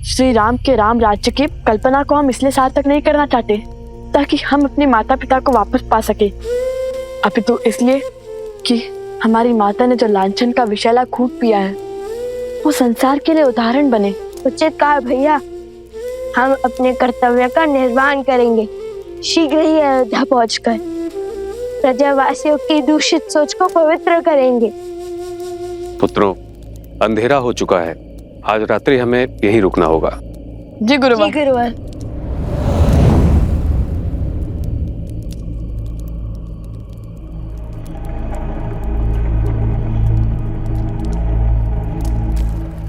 श्री राम के राम राज्य की कल्पना को हम इसलिए सार्थक नहीं करना चाहते ताकि हम अपने माता पिता को वापस पा सके, अपितु इसलिए कि हमारी माता ने जो लांछन का विषैला खून पिया है वो संसार के लिए उदाहरण बने। उचित कहा भैया, हम अपने कर्तव्य का निर्वहन करेंगे। शीघ्र ही अयोध्या पहुंचकर प्रजावासियों की दूषित सोच को पवित्र करेंगे। पुत्रों, अंधेरा हो चुका है, आज रात्रि हमें यहीं रुकना होगा। जी गुरुवर। जी गुरुवर।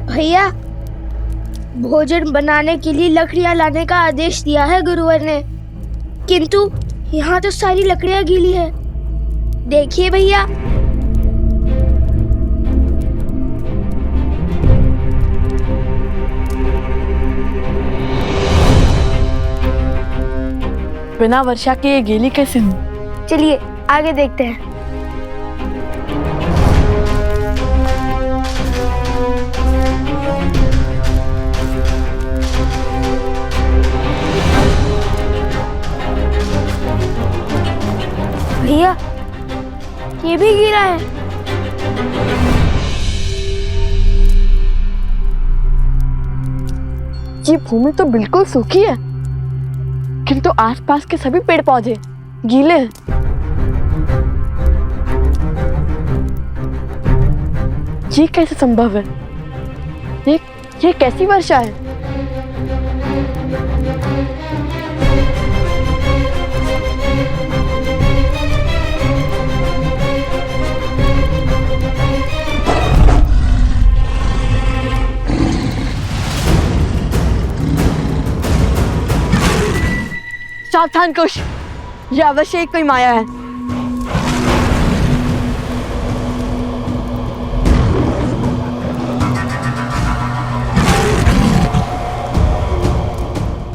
भैया, भोजन बनाने के लिए लकड़ियां लाने का आदेश दिया है गुरुवर ने, किंतु यहाँ तो सारी लकड़ियां गीली है। देखिए भैया। बिना वर्षा के ये गीली कैसे हुई? चलिए आगे देखते हैं। भैया, ये भी गिरा है। ये भूमि तो बिल्कुल सूखी है, किंतु आसपास के सभी पेड़ पौधे गीले हैं। ये कैसे संभव है? ये कैसी वर्षा है? सावधान कुश, ये अवश्य ही कोई माया है।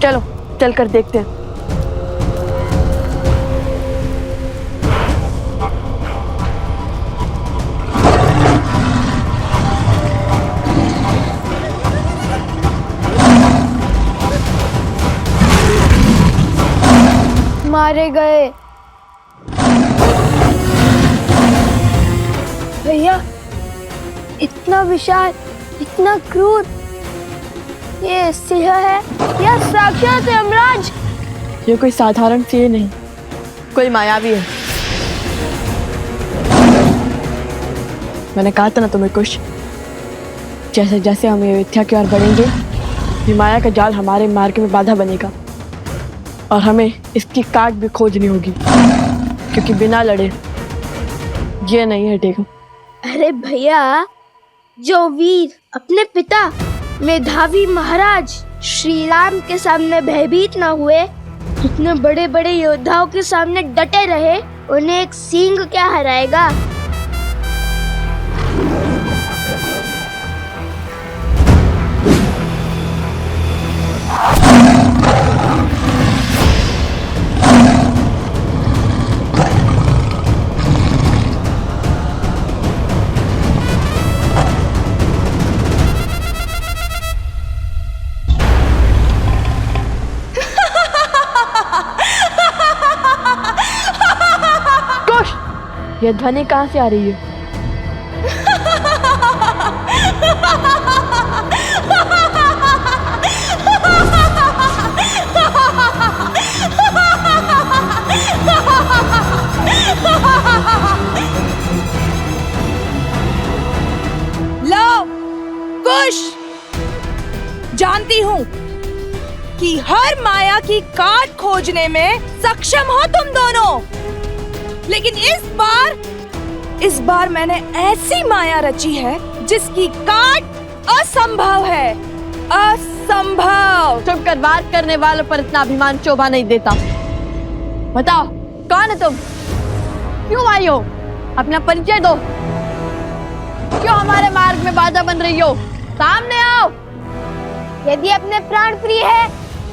चलो चलकर देखते हैं। मारे गए। भैया, इतना विशाल, इतना क्रूर, ये सिंह है या साक्षात यमराज? ये कोई साधारण सिंह नहीं, कोई मायावी है। मैंने कहा था ना तुम्हें कुछ, जैसे जैसे हम अयोध्या की ओर बढ़ेंगे ये माया का जाल हमारे मार्ग में बाधा बनेगा और हमें इसकी काट भी खोजनी होगी, क्योंकि बिना लड़े ये नहीं हटेगा। अरे भैया, जो वीर अपने पिता मेधावी महाराज श्री राम के सामने भयभीत न हुए, इतने बड़े बड़े योद्धाओं के सामने डटे रहे, उन्हें एक सिंह क्या हराएगा? ये ध्वनि कहाँ से आ रही है? लो कुश, जानती हूँ कि हर माया की काट खोजने में सक्षम हो तुम दोनों, लेकिन इस बार मैंने ऐसी माया रची है जिसकी काट असंभव है। असंभव। चुप कर, बात करने वालों पर इतना अभिमान शोभा नहीं देता। बताओ कौन है तुम, क्यों आई हो, अपना परिचय दो, क्यों हमारे मार्ग में बाधा बन रही हो, सामने आओ। यदि अपने प्राण प्रिय है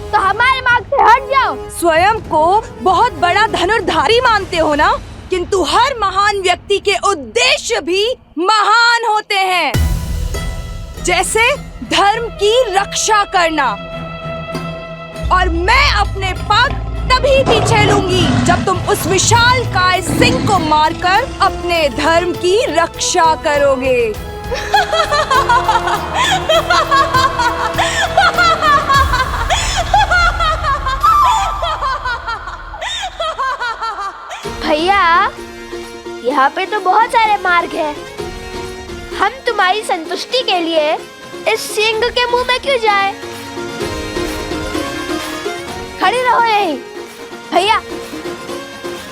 तो हमारे मार्ग से हट जाओ। स्वयं को बहुत बड़ा धनुर्धारी मानते हो ना, किंतु हर महान व्यक्ति के उद्देश्य भी महान होते हैं। जैसे धर्म की रक्षा करना। और मैं अपने पग तभी पीछे लूंगी जब तुम उस विशाल काय सिंह को मारकर अपने धर्म की रक्षा करोगे। भैया, यहाँ पे तो बहुत सारे मार्ग हैं। हम तुम्हारी संतुष्टि के लिए इस सिंह के मुंह में क्यों जाए? खड़े रहो यहीं। भैया,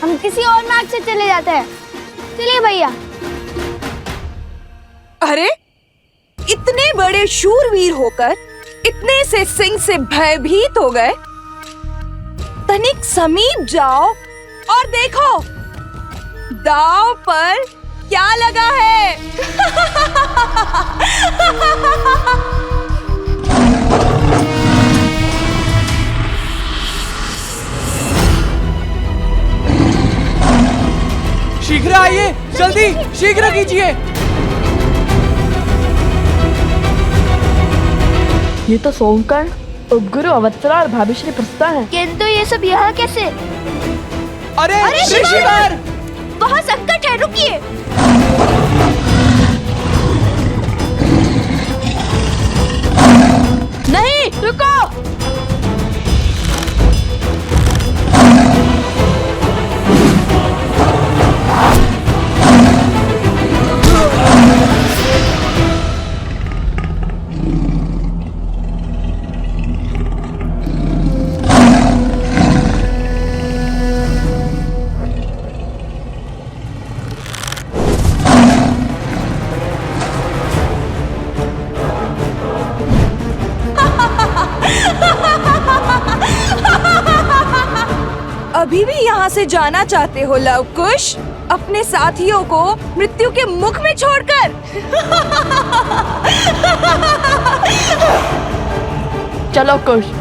हम किसी और मार्ग से चले जाते हैं। चलिए भैया। अरे, इतने बड़े शूरवीर होकर इतने से सिंह से भयभीत हो गए। तनिक समीप जाओ और देखो दांव पर क्या लगा है। शीघ्र आइए, जल्दी शीघ्र कीजिए। ये तो सोमकर्ण, उपगुरु अवत्सरा और भाभी श्री प्रस्ता है। किंतु ये सब यहाँ कैसे? अरे शिवार! शिवार! बहुत संकट है, रुकिए। नहीं, रुको। अभी भी यहाँ से जाना चाहते हो लवकुश, अपने साथियों को मृत्यु के मुख में छोड़कर? चलो कुश।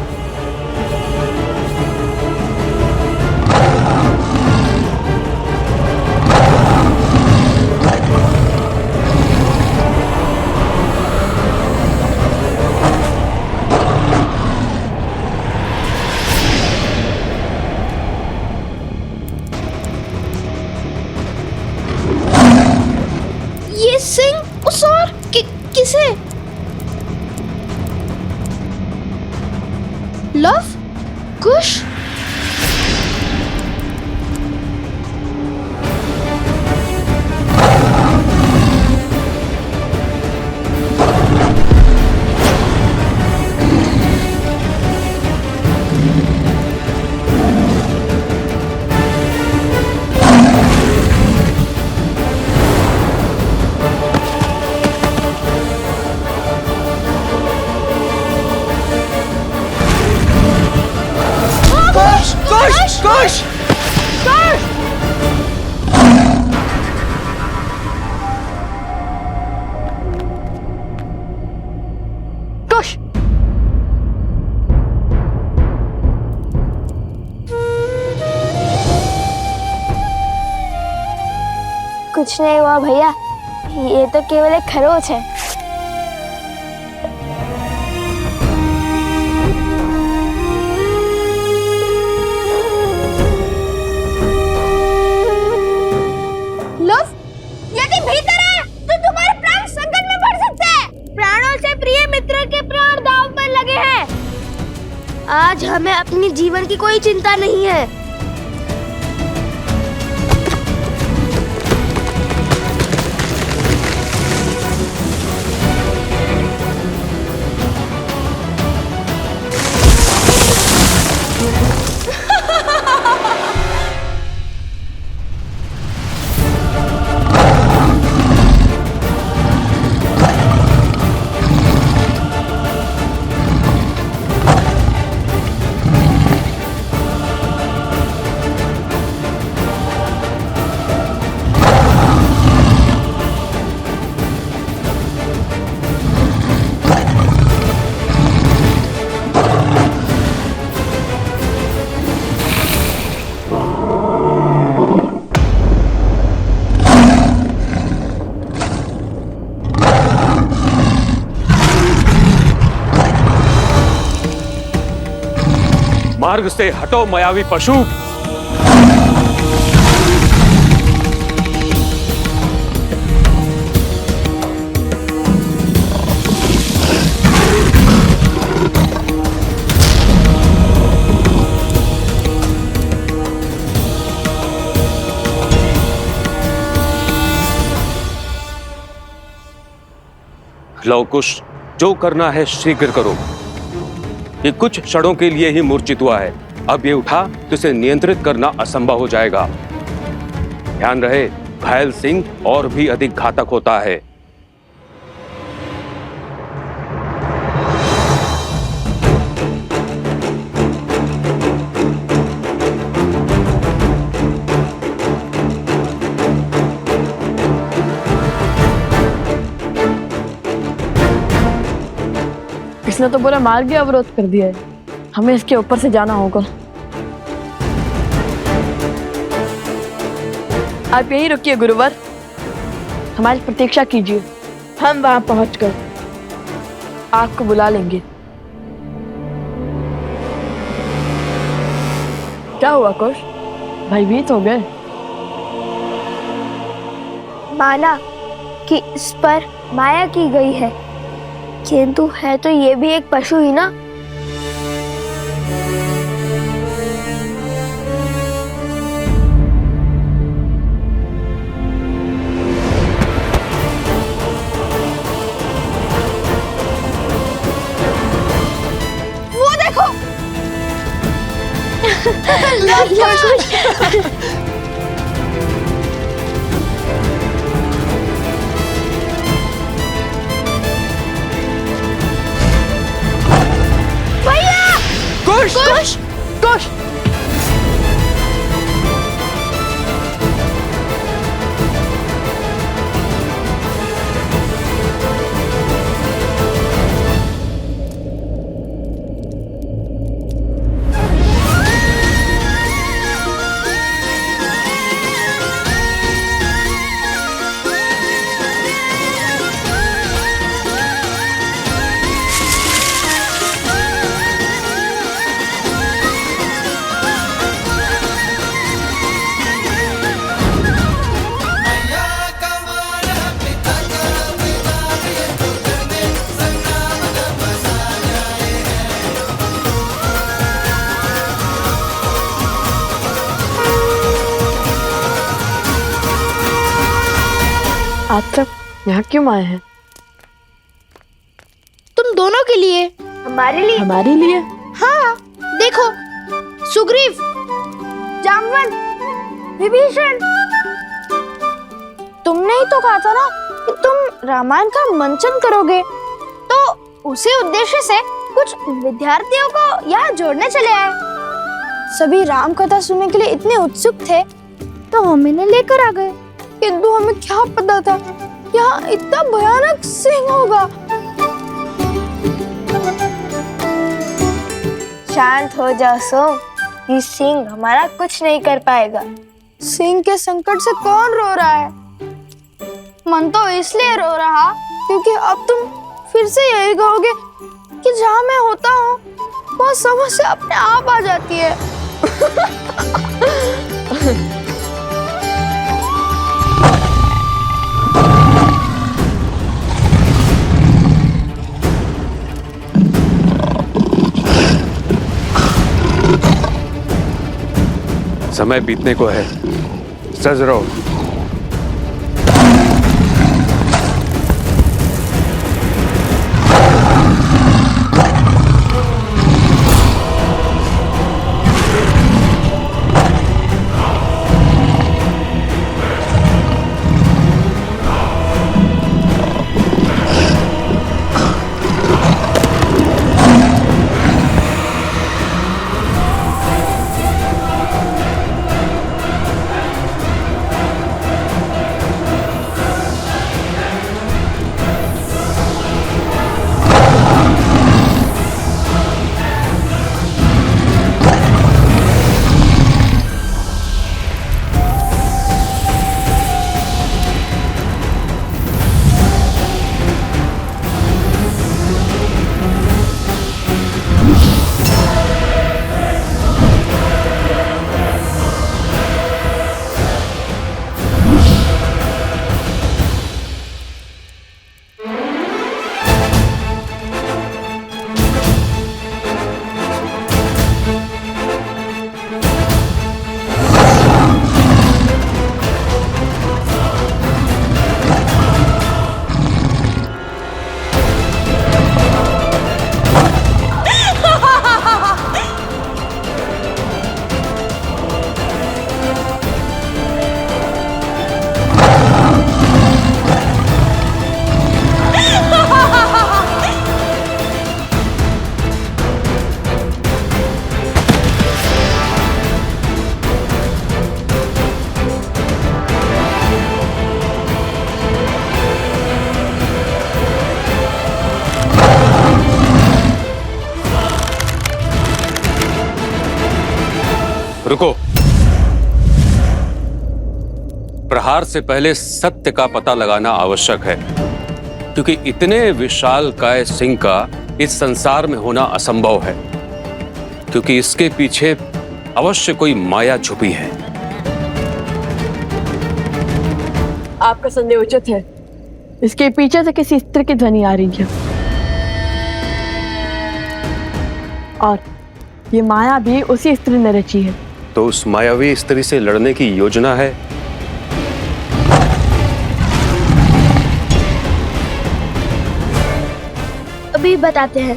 ये सिंह उस और किसे? लव कुश? कुश! कुश! कुछ नहीं हुआ भैया, ये तो केवल एक खरोच है। लव, यदि भीतर है तो तुम्हारे प्राण संकट में पड़ सकते हैं। प्राणों से प्रिय मित्र के प्राण दांव पर लगे हैं। आज हमें अपनी जीवन की कोई चिंता नहीं है। मार्ग से हटो मायावी पशु। लवकुश, जो करना है शीघ्र करो। ये कुछ क्षणों के लिए ही मूर्छित हुआ है, अब ये उठा तो इसे नियंत्रित करना असंभव हो जाएगा। ध्यान रहे, घायल सिंह और भी अधिक घातक होता है। इसने तो पूरा मार्ग ही अवरोध कर दिया है, हमें इसके ऊपर से जाना होगा। आप यहीं रुकिए गुरुवर, हमारी प्रतीक्षा कीजिए, हम वहां पहुंचकर आपको बुला लेंगे। क्या हुआ कुश, भयभीत हो गए? माना कि इस पर माया की गई है, किंतु है तो ये भी एक पशु ही ना। वो देखो कुश कुश, कुश, आप सब यहाँ क्यों आए हैं? तुम दोनों के लिए। हमारे लिए? हमारे लिए? हाँ, देखो, सुग्रीव, जामवंत, विभीषण, तुमने ही तो कहा था ना कि तुम रामायण का मंचन करोगे, तो उसी उद्देश्य से कुछ विद्यार्थियों को यहाँ जोड़ने चले आए। सभी राम कथा सुनने के लिए इतने उत्सुक थे, तो हम इन्हें लेकर आ गए। किंतु हमें क्या पता था यहाँ इतना भयानक सिंह होगा। शांत हो जाओ सोम, ये सिंह हमारा कुछ नहीं कर पाएगा। सिंह के संकट से कौन रो रहा है? मन तो इसलिए रो रहा क्योंकि अब तुम फिर से यही कहोगे कि जहाँ मैं होता हूँ वो समस्या अपने आप आ जाती है। समय बीतने को है, सज रहो। रुको। प्रहार से पहले सत्य का पता लगाना आवश्यक है, क्योंकि इतने विशालकाय सिंह का इस संसार में होना असंभव है, क्योंकि इसके पीछे अवश्य कोई माया छुपी है। आपका संदेह उचित है। इसके पीछे से किसी स्त्री की ध्वनि आ रही है, और ये माया भी उसी स्त्री ने रची है। तो उस मायावी स्त्री से लड़ने की योजना है? अभी बताते हैं।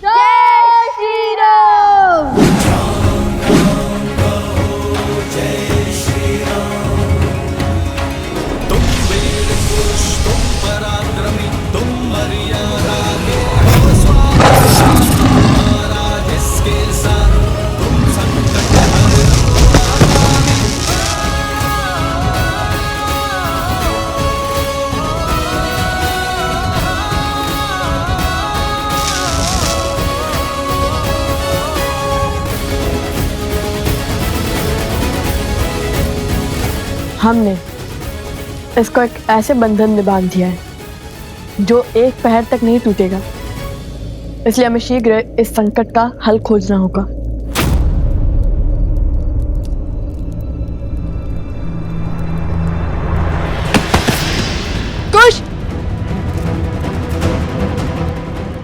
जय श्री राम। हमने इसको एक ऐसे बंधन में बांध दिया है जो एक पहर तक नहीं टूटेगा। इसलिए हमें शीघ्र इस संकट का हल खोजना होगा। कुश!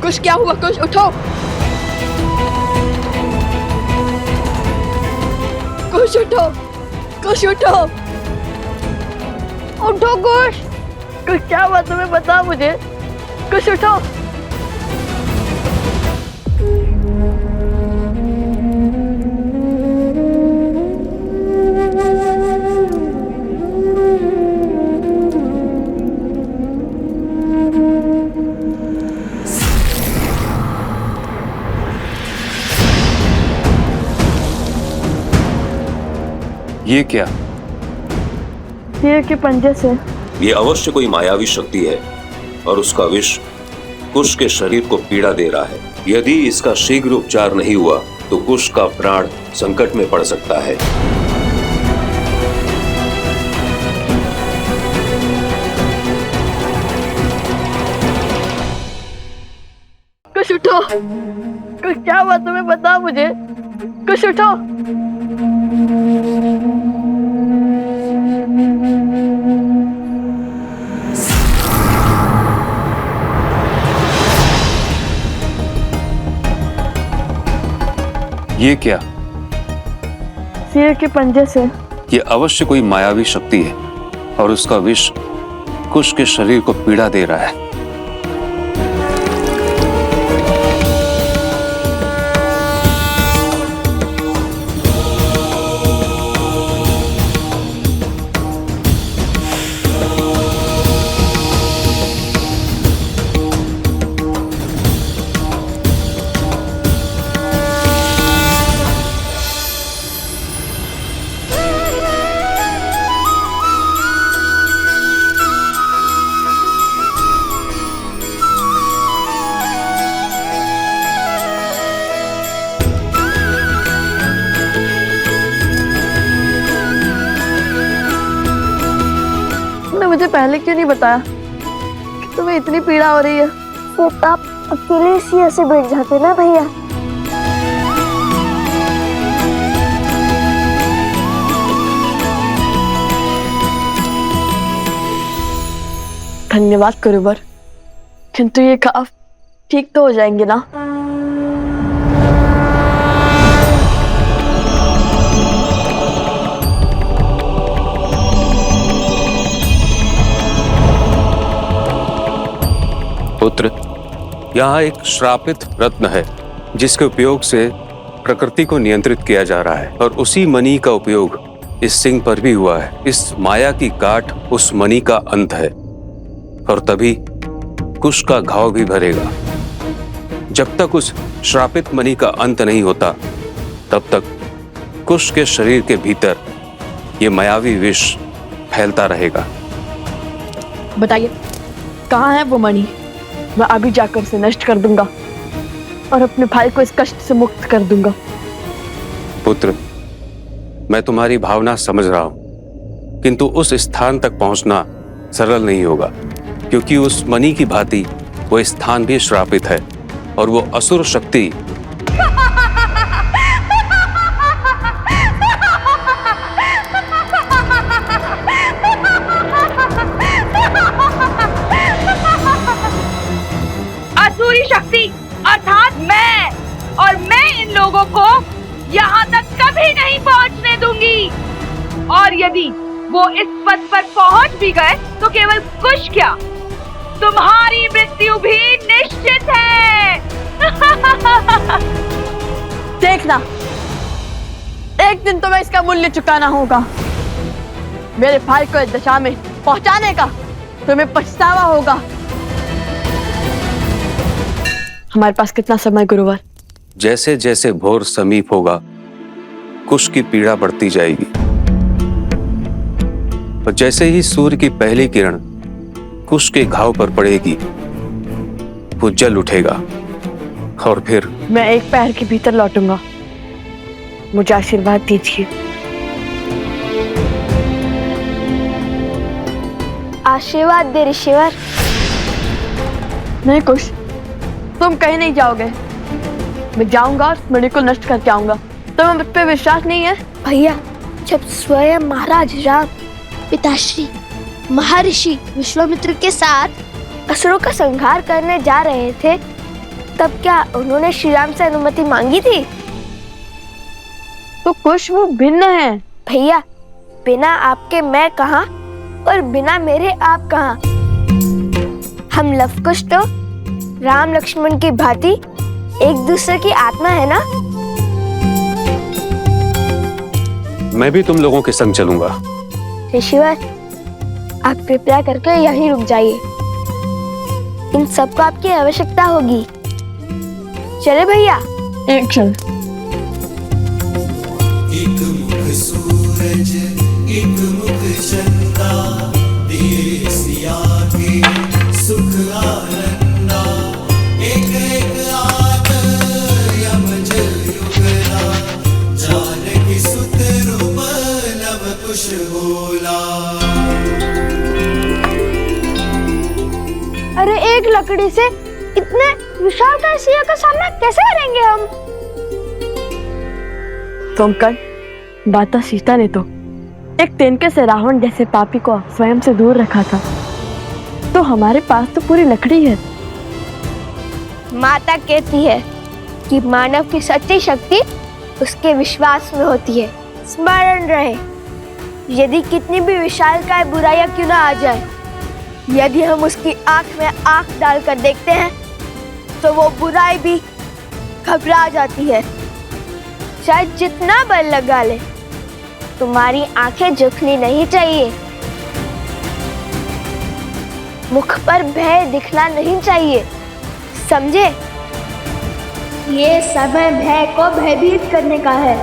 कुश, क्या हुआ? कुश, उठो! कुश, उठो! कुश, उठो! उठो कुश! कुश, क्या हुआ तुम्हें? बता मुझे। कुश, उठो! ये क्या? शेर के पंजे से। ये अवश्य कोई मायावी शक्ति है और उसका विष कुश के शरीर को पीड़ा दे रहा है। यदि इसका शीघ्र उपचार नहीं हुआ तो कुश का प्राण संकट में पड़ सकता है। कुश, उठो! कुश, क्या हुआ तुम्हें? बता मुझे। कुश, उठो! ये क्या? शेर के पंजे से। ये अवश्य कोई मायावी शक्ति है और उसका विष कुश के शरीर को पीड़ा दे रहा है। मुझे पहले क्यों नहीं बताया कि तुम्हें इतनी पीड़ा हो रही है? तो आप अकेले इसी ऐसे बैठ जाते ना भैया। धन्यवाद गुरुवर, किंतु ये घाव ठीक तो हो जाएंगे ना? पुत्र, यहाँ एक श्रापित रत्न है जिसके उपयोग से प्रकृति को नियंत्रित किया जा रहा है, और उसी मणि का उपयोग इस सिंह पर भी हुआ है। इस माया की काट उस मणि का अंत है, और तभी कुश का घाव भी भरेगा। जब तक उस श्रापित मणि का अंत नहीं होता, तब तक कुश के शरीर के भीतर ये मायावी विष फैलता रहेगा। बताइए, कहाँ है वो मणि? मैं अभी जाकर उसे नष्ट कर दूंगा और अपने भाई को इस कष्ट से मुक्त कर दूंगा। पुत्र, मैं तुम्हारी भावना समझ रहा हूं, किंतु उस स्थान तक पहुंचना सरल नहीं होगा, क्योंकि उस मणि की भांति वो स्थान भी श्रापित है और वो असुर शक्ति असुरी शक्ति अर्थात मैं, और मैं इन लोगों को यहाँ तक कभी नहीं पहुँचने दूंगी। और यदि वो इस पद पर पहुँच भी गए तो केवल कुछ क्या, तुम्हारी मृत्यु भी निश्चित है। देखना, एक दिन तुम्हें इसका मूल्य चुकाना होगा। मेरे भाई को इस दशा में पहुंचाने का तुम्हें पछतावा होगा। हमारे पास कितना समय गुरुवर? जैसे जैसे भोर समीप होगा, कुश की पीड़ा बढ़ती जाएगी और जैसे ही सूर्य की पहली किरण कुश के घाव पर पड़ेगी, वो जल उठेगा और फिर मैं एक पैर के भीतर लौटूंगा। मुझे आशीर्वाद दीजिए। आशीर्वाद दे ऋषिवर। नहीं कुश, तुम कहीं नहीं जाओगे। मैं जाऊंगा और मणि को नष्ट करके आऊंगा। तुम्हें मुझ पे विश्वास नहीं है? भैया, जब स्वयं महाराज राम पिताश्री महर्षि विश्वामित्र के साथ असुरों का संहार करने जा रहे थे, तब क्या उन्होंने श्री राम से अनुमति मांगी थी? तो कुश वो भिन्न है। भैया, बिना आपके मैं कहाँ और बिना मेरे आप कहाँ? हम लवकुश तो राम लक्ष्मण की भांति एक दूसरे की आत्मा है ना? मैं भी तुम लोगों के संग चलूंगा। ऋषिवर, आप कृपया करके यहीं रुक जाइए। इन सबको आपकी आवश्यकता होगी। चले भैया। एक क्षण। एक मुख सूरज, एक मुख चंदा, दिए सिया के सुख आनंदा। एक एक आत यमज युगला, जानकी सुत रूप लव कुश बोला। अरे एक लकड़ी से इतने विशालकाय सिंह का सामना कैसे करेंगे हम? तुम कर माता सीता ने तो एक तिनके से रावण जैसे पापी को स्वयं से दूर रखा था, तो हमारे पास तो पूरी लकड़ी है। माता कहती है कि मानव की सच्ची शक्ति उसके विश्वास में होती है। स्मरण रहे, यदि कितनी भी विशालकाय बुराइयां क्यों ना आ जाए, यदि हम उसकी आंख में आंख डालकर देखते हैं तो वो बुराई भी घबरा जाती है। चाहे जितना बल लगा ले, तुम्हारी आंखें झुकनी नहीं चाहिए। मुख पर भय दिखना नहीं चाहिए, समझे? ये समय भय को भयभीत करने का है।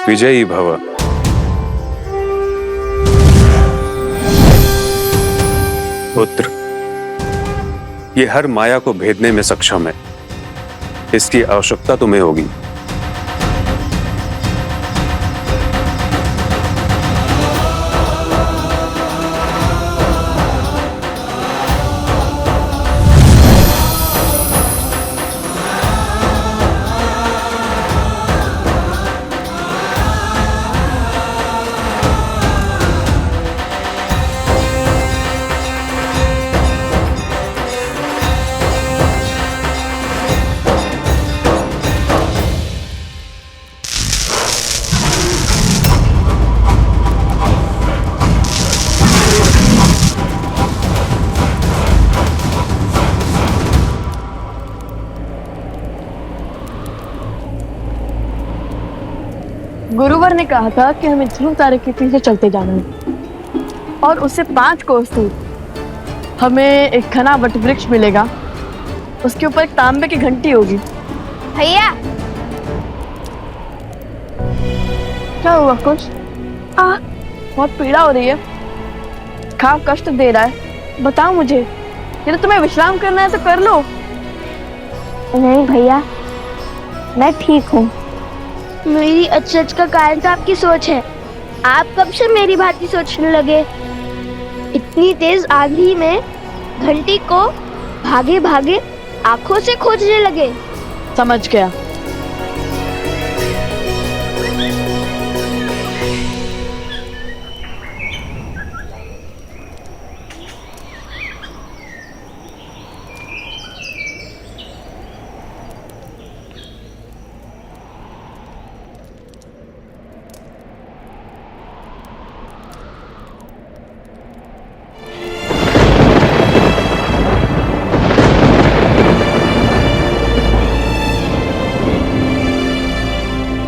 विजयी भव। पुत्र, ये हर माया को भेदने में सक्षम है। इसकी आवश्यकता तुम्हें होगी। गुरुवर ने कहा था कि हमें ध्रुव तारे के पीछे चलते जाना है और उससे 5 कोस दूर हमें एक घना वट वृक्ष मिलेगा। उसके ऊपर एक तांबे की घंटी होगी। भैया, क्या हुआ कुछ? बहुत पीड़ा हो रही है, घाव कष्ट दे रहा है। बताओ मुझे, यदि तुम्हें विश्राम करना है तो कर लो। नहीं भैया, मैं ठीक हूँ। मेरी अचरज का कारण तो आपकी सोच है। आप कब से मेरी भांति सोचने लगे? इतनी तेज आंधी में घंटी को भागे भागे आंखों से खोजने लगे। समझ गया।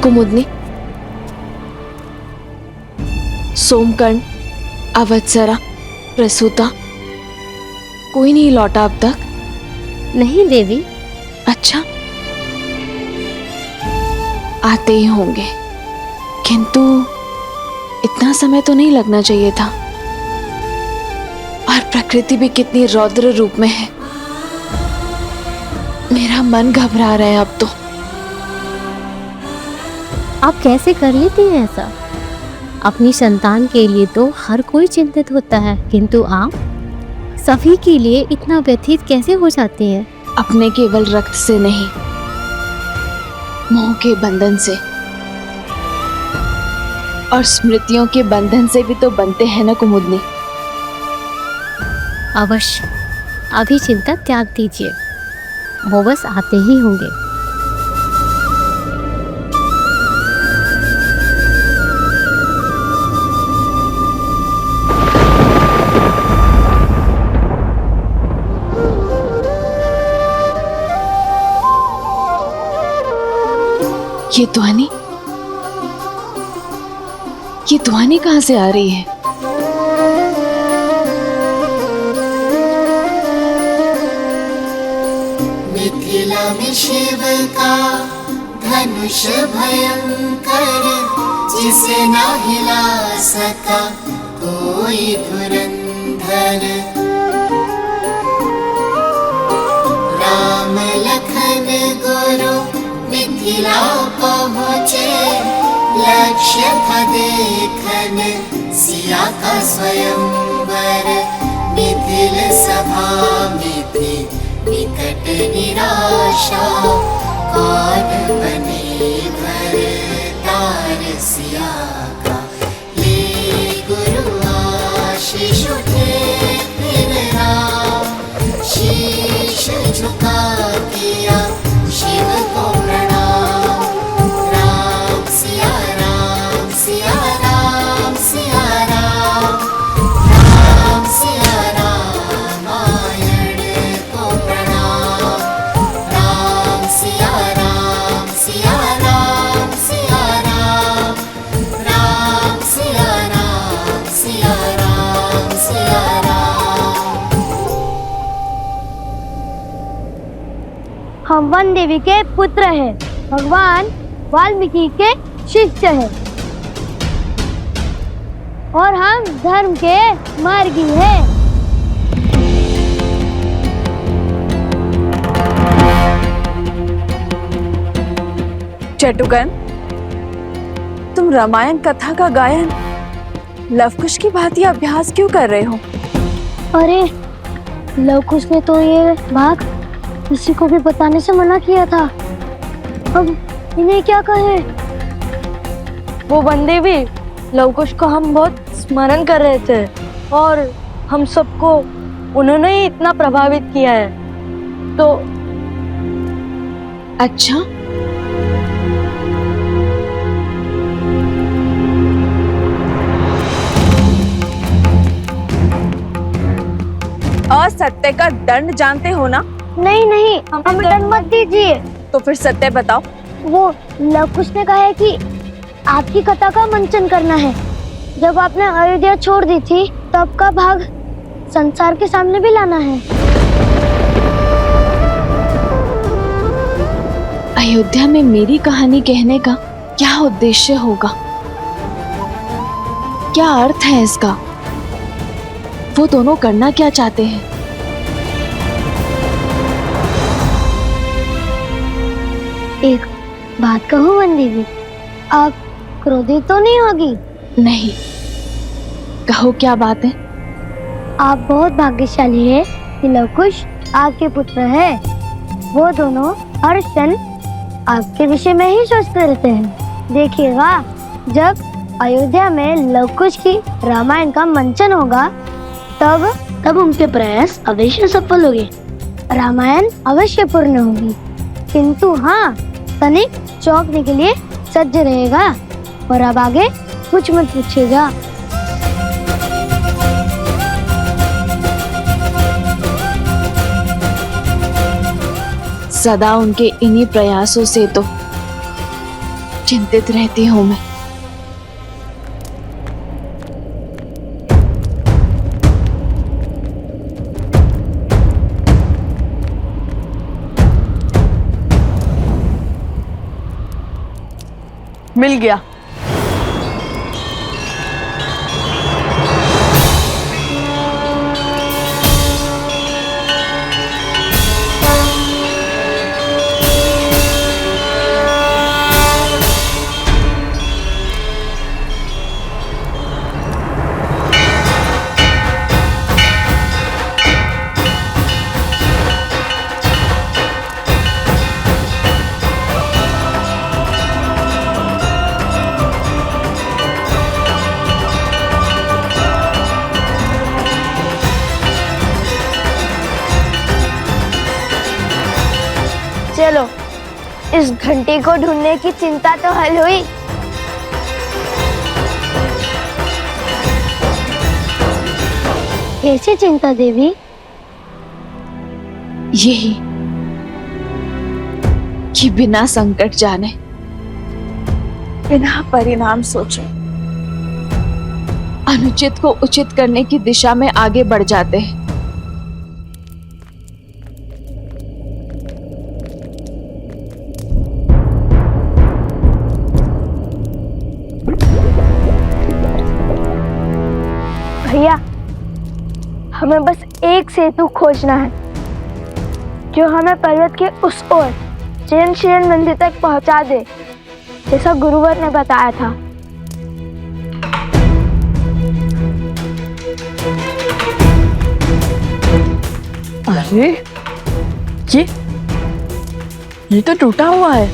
कुमुदनी, सोमकर्ण, अवत्सरा, प्रसूता, कोई नहीं लौटा अब तक? नहीं देवी। अच्छा, आते ही होंगे, किंतु इतना समय तो नहीं लगना चाहिए था। और प्रकृति भी कितनी रौद्र रूप में है। मेरा मन घबरा रहा है अब तो। आप कैसे कर लेती हैं ऐसा? अपनी संतान के लिए तो हर कोई चिंतित होता है, किंतु आप सभी के लिए इतना व्यथित कैसे हो जाती हैं? अपने केवल रक्त से नहीं, मोह के बंधन से और स्मृतियों के बंधन से भी तो बनते हैं ना कुमुदनी। अवश्य, अभी चिंता त्याग दीजिए, वो बस आते ही होंगे। ये ध्वनि कहाँ से आ रही है? मिथिला में शिव का धनुष भयंकर, जिसे ना हिला सका कोई धुरंधर। राम लखन गुरु मिथिला पहुँचे, लक्ष्य था देखन सिया का स्वयंवर। मिथिल सभा में थी विकट निराशा, कौन बने भरतार सिया का। ले गुरु आशीष उठे फिर राम, शीश झुका किया शिव को प्रणाम। राम सिया राम, सिया राम, सिया राम, राम सिया रामायण को प्रणाम। राम सिया राम, सिया राम, सिया राम, राम सिया राम, सिया राम, सिया राम। हम वन देवी के पुत्र हैं, भगवान वाल्मीकि के शिष्य हैं और हम धर्म के मार्गी हैं। चटुकन, तुम रामायण कथा का गायन लवकुश की भांति अभ्यास क्यों कर रहे हो? अरे लवकुश ने तो ये भाग किसी को भी बताने से मना किया था, अब इन्हें क्या कहें? वो बंदे भी लवकुश को हम बहुत स्मरण कर रहे थे और हम सबको उन्होंने ही इतना प्रभावित किया है। तो अच्छा, असत्य का दंड जानते हो ना? नहीं नहीं, हमें दंड मत दीजिए। तो फिर सत्य बताओ। वो लवकुश ने कहा है कि आपकी कथा का मंचन करना है। जब आपने अयोध्या छोड़ दी थी तब का भाग संसार के सामने भी लाना है। अयोध्या में मेरी कहानी कहने का क्या उद्देश्य होगा? क्या अर्थ है इसका? वो दोनों करना क्या चाहते हैं? एक बात कहूँ वन दीदी, आप क्रोधित तो नहीं होगी? नहीं, कहो क्या बात है? आप बहुत भाग्यशाली है कि लवकुश आपके पुत्र है। वो दोनों हर क्षण आपके विषय में ही सोचते रहते हैं। देखिएगा, जब अयोध्या में लवकुश की रामायण का मंचन होगा तब उनके प्रयास अवश्य सफल होंगे, रामायण अवश्य पूर्ण होगी। किंतु हाँ, तनिक चौंकने के लिए सज्ज रहेगा। और अब आगे कुछ मत पूछिएगा। सदा उनके इन्हीं प्रयासों से तो चिंतित रहती हूँ मैं। मिल गया। चलो, इस घंटी को ढूंढने की चिंता तो हल हुई। कैसी चिंता देवी? यही कि बिना संकट जाने, बिना परिणाम सोचे अनुचित को उचित करने की दिशा में आगे बढ़ जाते हैं। भैया, हमें बस एक सेतु खोजना है जो हमें पर्वत के उस ओर जैन शिरण मंदिर तक पहुंचा दे, जैसा गुरुवर ने बताया था। अरे ये तो टूटा हुआ है।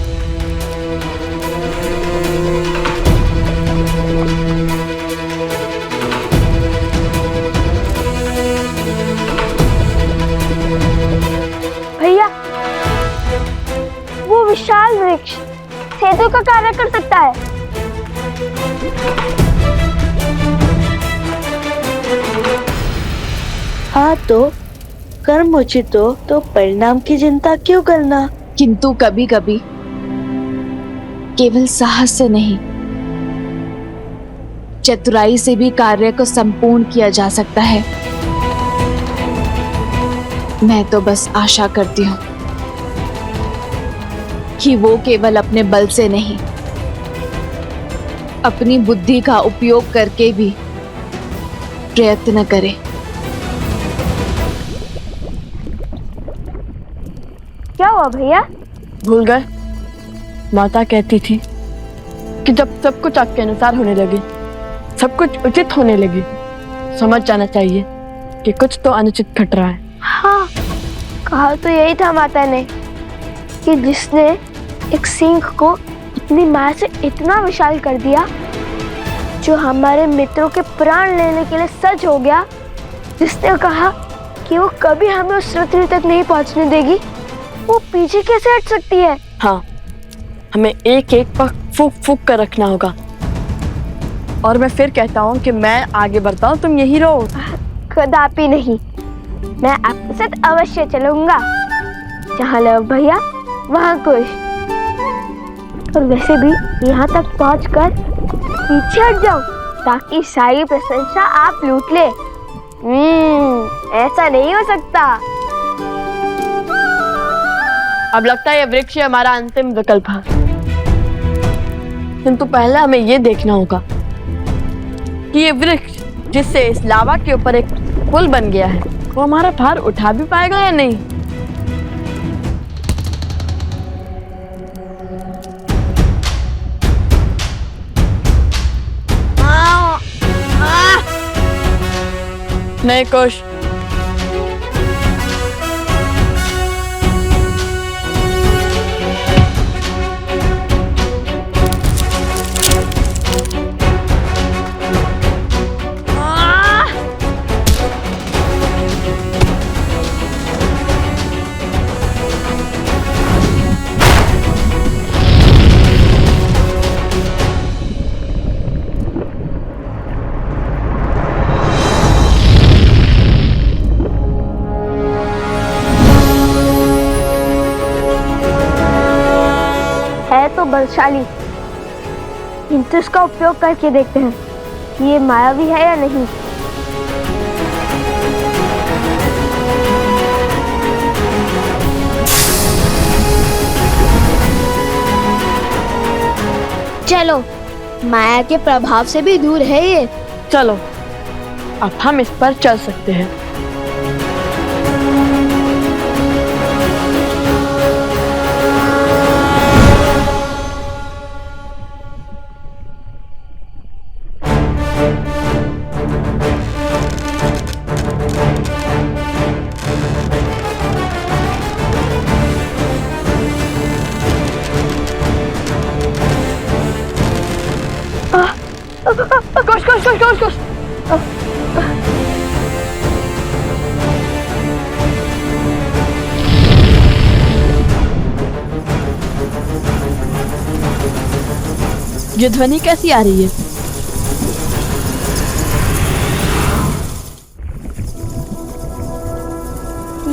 भैया, वो विशाल वृक्ष सेतु का कार्य कर सकता है। हाँ, तो कर्म उचित हो तो परिणाम की चिंता क्यों करना? किंतु कभी कभी केवल साहस से नहीं, चतुराई से भी कार्य को संपूर्ण किया जा सकता है। मैं तो बस आशा करती हूँ कि वो केवल अपने बल से नहीं, अपनी बुद्धि का उपयोग करके भी प्रयत्न करे। क्या हुआ भैया? भूल गए? माता कहती थी कि जब सब कुछ आपके अनुसार होने लगे, सब कुछ उचित होने लगे, समझ जाना चाहिए कि कुछ तो अनुचित घट रहा है। हाँ, कहा तो यही था माता ने कि जिसने एक सिंह को अपनी माया से इतना विशाल कर दिया, जो हमारे मित्रों के प्राण लेने के लिए सज्ज हो गया, जिसने कहा कि वो कभी हमें उस पृथ्वी तक नहीं पहुंचने देगी, वो पीछे कैसे हट सकती है? हाँ, हमें एक एक पर फूक फूक कर रखना होगा। और मैं फिर कहता हूँ कि मैं आगे बढ़ता हूँ, तुम यही रहो। कदापि नहीं, मैं आपके साथ अवश्य चलूंगा। जहाँ लव भैया वहाँ कुश। और वैसे भी यहाँ तक पहुँचकर पीछे हट जाओ ताकि सारी प्रशंसा आप लूट ले। ऐसा नहीं हो सकता। अब लगता है ये वृक्ष हमारा अंतिम विकल्प है, किंतु पहले हमें ये देखना होगा कि ये वृक्ष जिससे इस लावा के ऊपर एक पुल बन गया है वो हमारा भार उठा भी पाएगा या नहीं। नहीं कुश, तो बलशाली, किंतु इसका उपयोग करके देखते हैं कि ये मायावी है या नहीं। चलो, माया के प्रभाव से भी दूर है ये। चलो अब हम इस पर चल सकते हैं। कुश। ये ध्वनि कैसी आ रही है?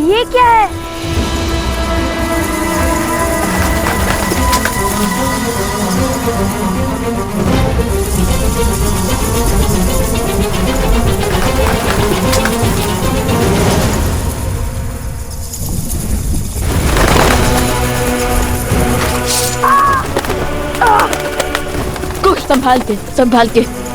ये क्या है? कुछ संभाल के।